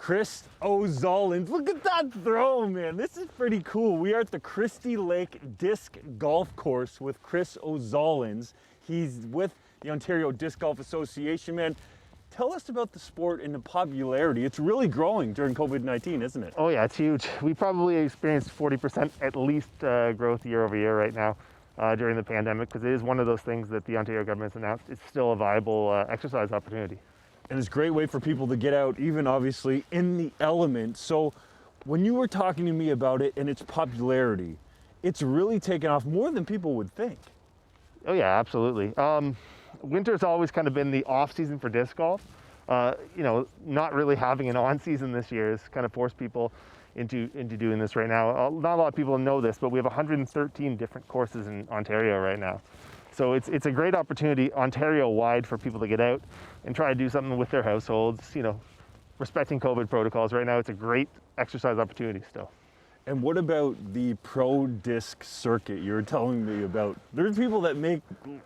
Chris O'Zollins. Look at that throw, man. This is pretty cool. We are at the Christie Lake Disc Golf Course with Chris O'Zollins. He's with the Ontario Disc Golf Association, man. Tell us about the sport and the popularity. It's really growing during COVID-19, isn't it? Oh yeah, it's huge. We probably experienced 40% at least growth year over year right now during the pandemic, because it is one of those things that the Ontario government's announced. It's still a viable exercise opportunity. And it's a great way for people to get out, even obviously in the element. So when you were talking to me about it and its popularity, it's really taken off more than people would think. Oh yeah, absolutely. Winter's always kind of been the off season for disc golf. Not really having an on season this year has kind of forced people into doing this right now. Not a lot of people know this, but we have 113 different courses in Ontario right now. So it's a great opportunity Ontario-wide for people to get out and try to do something with their households, respecting COVID protocols. Right now, it's a great exercise opportunity still. And what about the pro disc circuit you were telling me about? There's people that make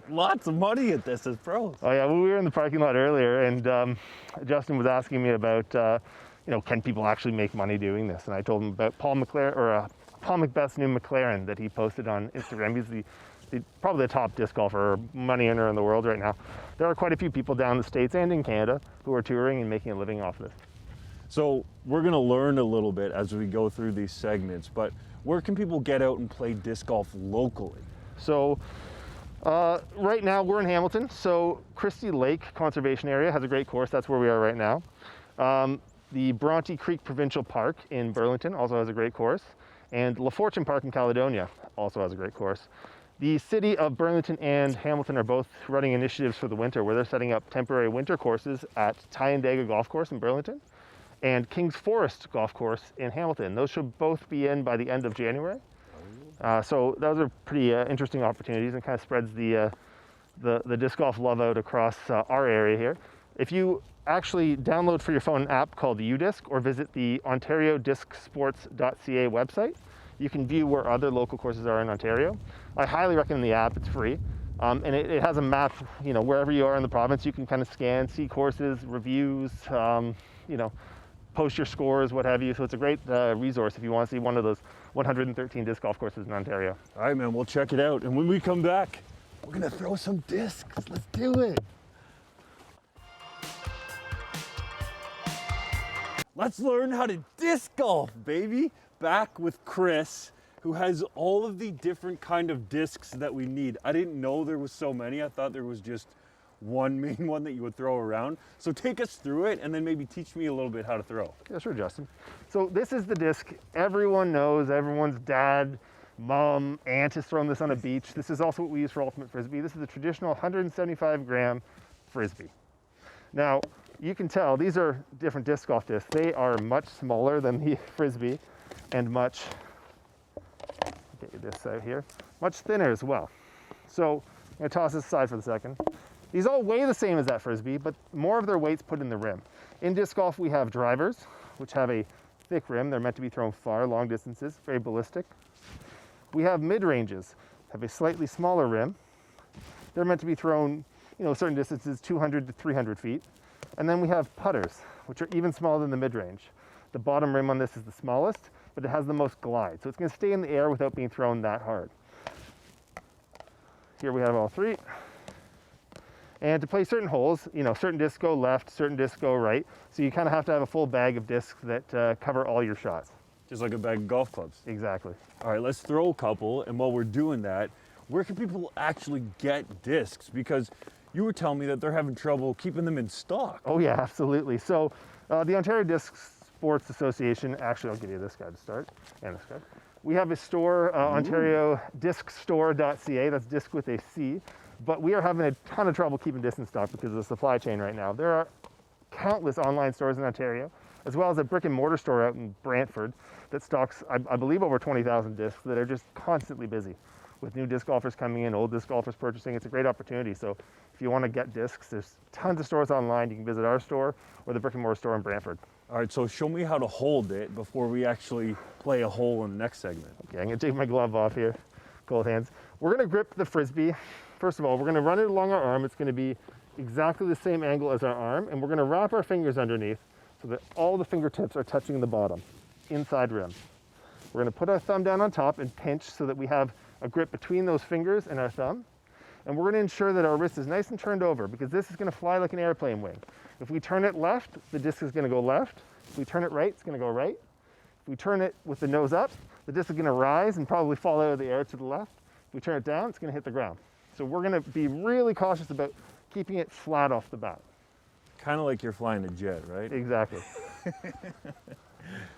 lots of money at this as pros. Oh yeah, well, we were in the parking lot earlier, and Justin was asking me about, can people actually make money doing this? And I told him about Paul McBeth's new McLaren that he posted on Instagram. He's probably the top disc golfer or money earner in the world right now. There are quite a few people down in the States and in Canada who are touring and making a living off this. So we're going to learn a little bit as we go through these segments, but where can people get out and play disc golf locally? So right now we're in Hamilton, so Christie Lake Conservation Area has a great course. That's where we are right now. The Bronte Creek Provincial Park in Burlington also has a great course, and La Fortune Park in Caledonia also has a great course. The city of Burlington and Hamilton are both running initiatives for the winter where they're setting up temporary winter courses at Tyandaga Golf Course in Burlington and Kings Forest Golf Course in Hamilton. Those should both be in by the end of January. So those are pretty interesting opportunities and kind of spreads the disc golf love out across our area here. If you actually download for your phone an app called UDisc or visit the OntarioDiscSports.ca website, you can view where other local courses are in Ontario. I highly recommend the app. It's free. And it has a map, wherever you are in the province, you can kind of scan, see courses, reviews, post your scores, what have you. So it's a great resource if you want to see one of those 113 disc golf courses in Ontario. All right, man, we'll check it out. And when we come back, we're going to throw some discs. Let's do it. Let's learn how to disc golf, baby. Back with Chris, who has all of the different kind of discs that we need. I didn't know there was so many. I thought there was just one main one that you would throw around. So take us through it and then maybe teach me a little bit how to throw. Yeah, sure, Justin. So this is the disc everyone knows. Everyone's dad, mom, aunt has thrown this on a beach. This is also what we use for Ultimate Frisbee. This is a traditional 175 gram Frisbee. Now, you can tell these are different disc golf discs. They are much smaller than the Frisbee and much, get this out here, much thinner as well. So I'm gonna toss this aside for a second. These all weigh the same as that Frisbee, but more of their weight's put in the rim. In disc golf, we have drivers, which have a thick rim. They're meant to be thrown far, long distances, very ballistic. We have mid-ranges, have a slightly smaller rim. They're meant to be thrown, certain distances, 200 to 300 feet. And then we have putters, which are even smaller than the mid-range. The bottom rim on this is the smallest, but it has the most glide. So it's gonna stay in the air without being thrown that hard. Here we have all three. And to play certain holes, certain discs go left, certain discs go right. So you kind of have to have a full bag of discs that cover all your shots. Just like a bag of golf clubs. Exactly. All right, let's throw a couple. And while we're doing that, where can people actually get discs? Because you were telling me that they're having trouble keeping them in stock. Oh yeah, absolutely. So the Ontario Disc Sports Association, actually I'll give you this guy to start, and this guy. We have a store, OntarioDiscStore.ca, that's disc with a C. But we are having a ton of trouble keeping disc in stock because of the supply chain right now. There are countless online stores in Ontario, as well as a brick and mortar store out in Brantford that stocks, I believe, over 20,000 discs that are just constantly busy with new disc golfers coming in, old disc golfers purchasing. It's a great opportunity. So if you want to get discs, there's tons of stores online. You can visit our store or the brick and mortar store in Brantford. All right, so show me how to hold it before we actually play a hole in the next segment. Okay, I'm going to take my glove off here. Cold hands. We're going to grip the Frisbee. First of all, we're going to run it along our arm. It's going to be exactly the same angle as our arm, and we're going to wrap our fingers underneath so that all the fingertips are touching the bottom, inside rim. We're going to put our thumb down on top and pinch so that we have a grip between those fingers and our thumb. And we're going to ensure that our wrist is nice and turned over, because this is going to fly like an airplane wing. If we turn it left, the disc is going to go left. If we turn it right, it's going to go right. If we turn it with the nose up, the disc is going to rise and probably fall out of the air to the left. If we turn it down, it's going to hit the ground. So we're going to be really cautious about keeping it flat off the bat. Kind of like you're flying a jet, right? Exactly.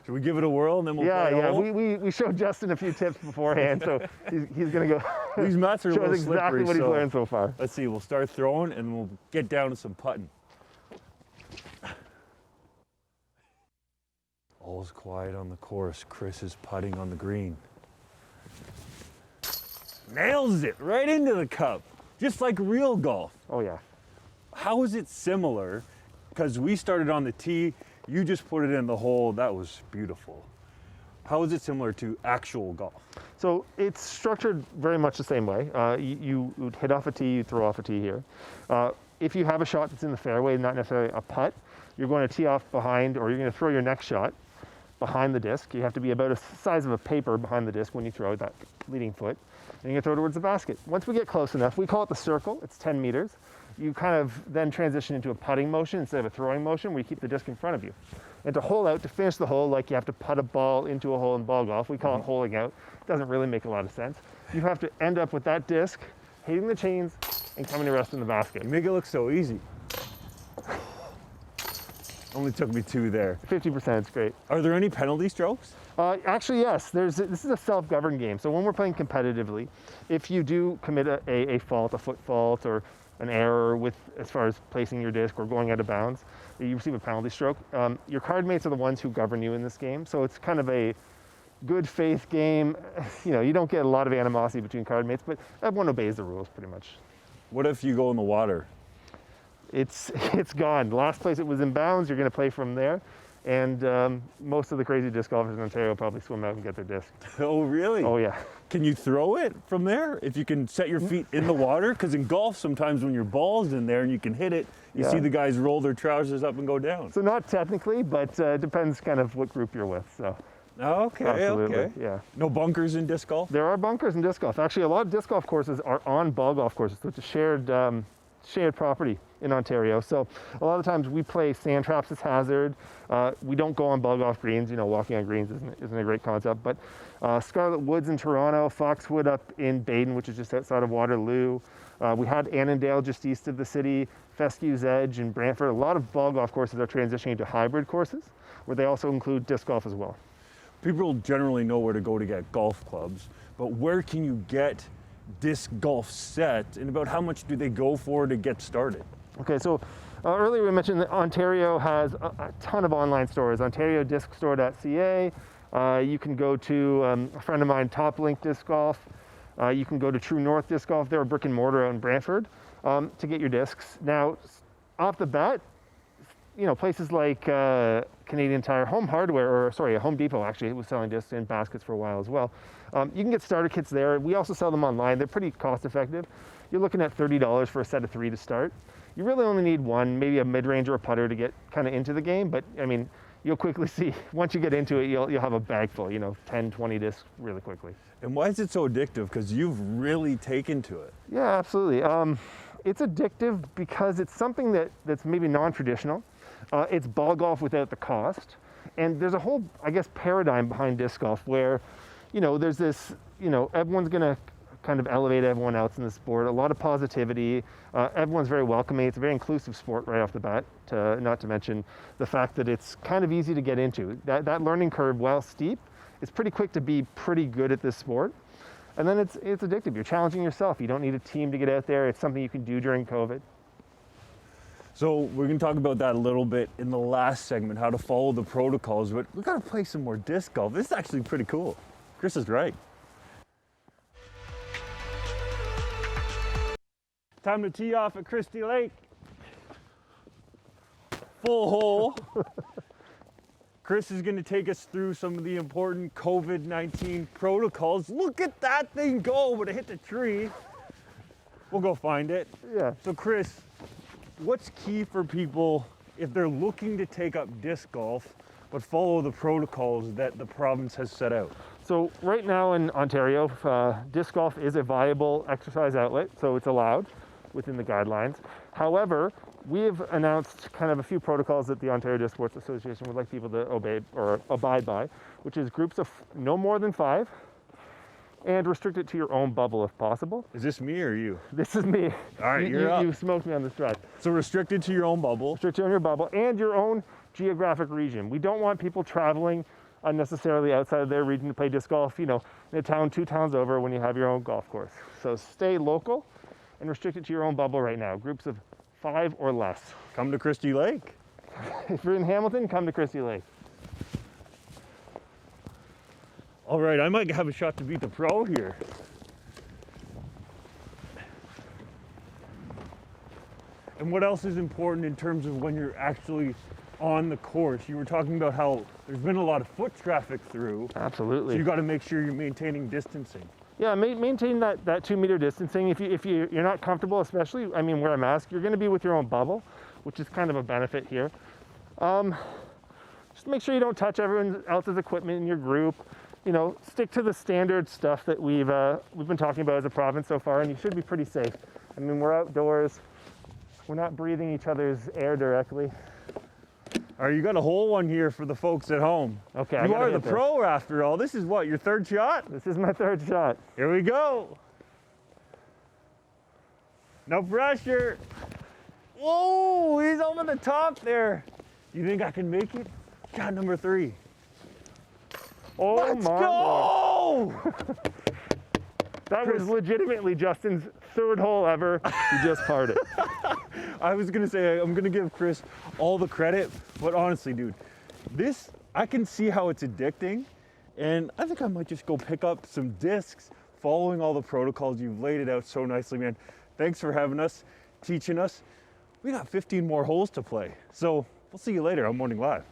Should we give it a whirl and then we'll Yeah, play yeah. hole? We showed Justin a few tips beforehand, so he's going to go These mats are a show little us exactly slippery, what he's so learned so far. let's see. We'll start throwing and we'll get down to some putting. All's quiet on the course. Chris is putting on the green. Nails it right into the cup, just like real golf. Oh yeah. How is it similar? Because we started on the tee, you just put it in the hole. That was beautiful. How is it similar to actual golf? So it's structured very much the same way. You would hit off a tee, you throw off a tee here. If you have a shot that's in the fairway, not necessarily a putt, you're going to tee off behind, or you're going to throw your next shot behind the disc. You have to be about the size of a paper behind the disc when you throw that leading foot. And you're going to throw towards the basket. Once we get close enough, we call it the circle. It's 10 meters. You kind of then transition into a putting motion instead of a throwing motion, where you keep the disc in front of you. And to hole out, to finish the hole, like you have to putt a ball into a hole in ball golf, we call it holing out. It doesn't really make a lot of sense. You have to end up with that disc hitting the chains and coming to rest in the basket. You make it look so easy. Only took me 2 there. 50% is great. Are there any penalty strokes? Actually, yes. This is a self-governed game. So when we're playing competitively, if you do commit a fault, a foot fault, or an error with as far as placing your disc or going out of bounds, you receive a penalty stroke. Your card mates are the ones who govern you in this game. So it's kind of a good faith game. You know, you don't get a lot of animosity between card mates, but everyone obeys the rules pretty much. What if you go in the water? It's gone. Last place it was in bounds, you're going to play from there. And most of the crazy disc golfers in Ontario probably swim out and get their disc. Oh, really? Oh, yeah. Can you throw it from there if you can set your feet in the water? Because in golf, sometimes when your ball's in there and you can hit it, you Yeah. see the guys roll their trousers up and go down. So not technically, but it depends kind of what group you're with. So Okay, absolutely, okay. yeah. No bunkers in disc golf? There are bunkers in disc golf. Actually, a lot of disc golf courses are on ball golf courses, so it's a shared property in Ontario. So a lot of times we play sand traps as hazard. We don't go on ball golf greens. You know, walking on greens isn't a great concept. But Scarlet Woods in Toronto, Foxwood up in Baden, which is just outside of Waterloo. We had Annandale just east of the city, Feskew's Edge in Brantford. A lot of ball golf courses are transitioning to hybrid courses, where they also include disc golf as well. People generally know where to go to get golf clubs, but where can you get disc golf set, and about how much do they go for to get started? Okay, so earlier we mentioned that Ontario has a ton of online stores, OntarioDiscStore.ca. You can go to a friend of mine, TopLink Disc Golf. You can go to True North Disc Golf. They're a brick and mortar out in Brantford to get your discs. Now, off the bat, you know, places like Canadian Tire, Home Depot actually was selling discs in baskets for a while as well. You can get starter kits there. We also sell them online. They're pretty cost effective. You're looking at $30 for a set of 3 to start. You really only need one, maybe a mid-range or a putter to get kind of into the game. But I mean, you'll quickly see, once you get into it, you'll have a bag full, you know, 10, 20 discs really quickly. And why is it so addictive? Because you've really taken to it. Yeah, absolutely. It's addictive because it's something that's maybe non-traditional. It's ball golf without the cost. And there's a whole, I guess, paradigm behind disc golf where, you know, there's this, you know, everyone's going to kind of elevate everyone else in the sport, a lot of positivity. Everyone's very welcoming. It's a very inclusive sport right off the bat, not to mention the fact that it's kind of easy to get into. That learning curve, while steep, it's pretty quick to be pretty good at this sport. And then it's addictive. You're challenging yourself. You don't need a team to get out there. It's something you can do during COVID. So we're going to talk about that a little bit in the last segment, how to follow the protocols, but we got to play some more disc golf. This is actually pretty cool. Chris is right. Time to tee off at Christie Lake. Full hole. Chris is going to take us through some of the important COVID-19 protocols. Look at that thing go, but it hit the tree. We'll go find it. Yeah. So Chris, what's key for people if they're looking to take up disc golf, but follow the protocols that the province has set out? So right now in Ontario, disc golf is a viable exercise outlet, so it's allowed within the guidelines. However, we have announced kind of a few protocols that the Ontario Disc Sports Association would like people to obey or abide by, which is groups of no more than 5, and restrict it to your own bubble if possible. Is this me or you? This is me. All right, you, you're up. you smoked me on this drive. So restricted to your own bubble. Restrict it on your bubble and your own geographic region. We don't want people traveling unnecessarily outside of their region to play disc golf, you know, in a town 2 towns over when you have your own golf course. So stay local and restrict it to your own bubble right now. Groups of 5 or less. Come to Christie Lake. If you're in Hamilton, come to Christie Lake. All right, I might have a shot to beat the pro here. And what else is important in terms of when you're actually on the course? You were talking about how there's been a lot of foot traffic through. Absolutely. So you got to make sure you're maintaining distancing. Yeah, maintain that 2 meter distancing. If you're not comfortable, especially, I mean, wear a mask. You're going to be with your own bubble, which is kind of a benefit here. Just make sure you don't touch everyone else's equipment in your group. You know, stick to the standard stuff that we've been talking about as a province so far, and you should be pretty safe. I mean, we're outdoors. We're not breathing each other's air directly. All right, you got a whole one here for the folks at home. Okay, You are the pro after all. This is what, your 3rd shot? This is my 3rd shot. Here we go. No pressure. Whoa, he's over the top there. You think I can make it? Shot number 3. Oh Let's my go! That was legitimately Justin's 3rd hole ever. He just parred it. I was gonna say, I'm gonna give Chris all the credit, but honestly, dude, this, I can see how it's addicting, and I think I might just go pick up some discs, following all the protocols. You've laid it out so nicely, man. Thanks for having us, teaching us. We got 15 more holes to play, so we'll see you later on Morning Live.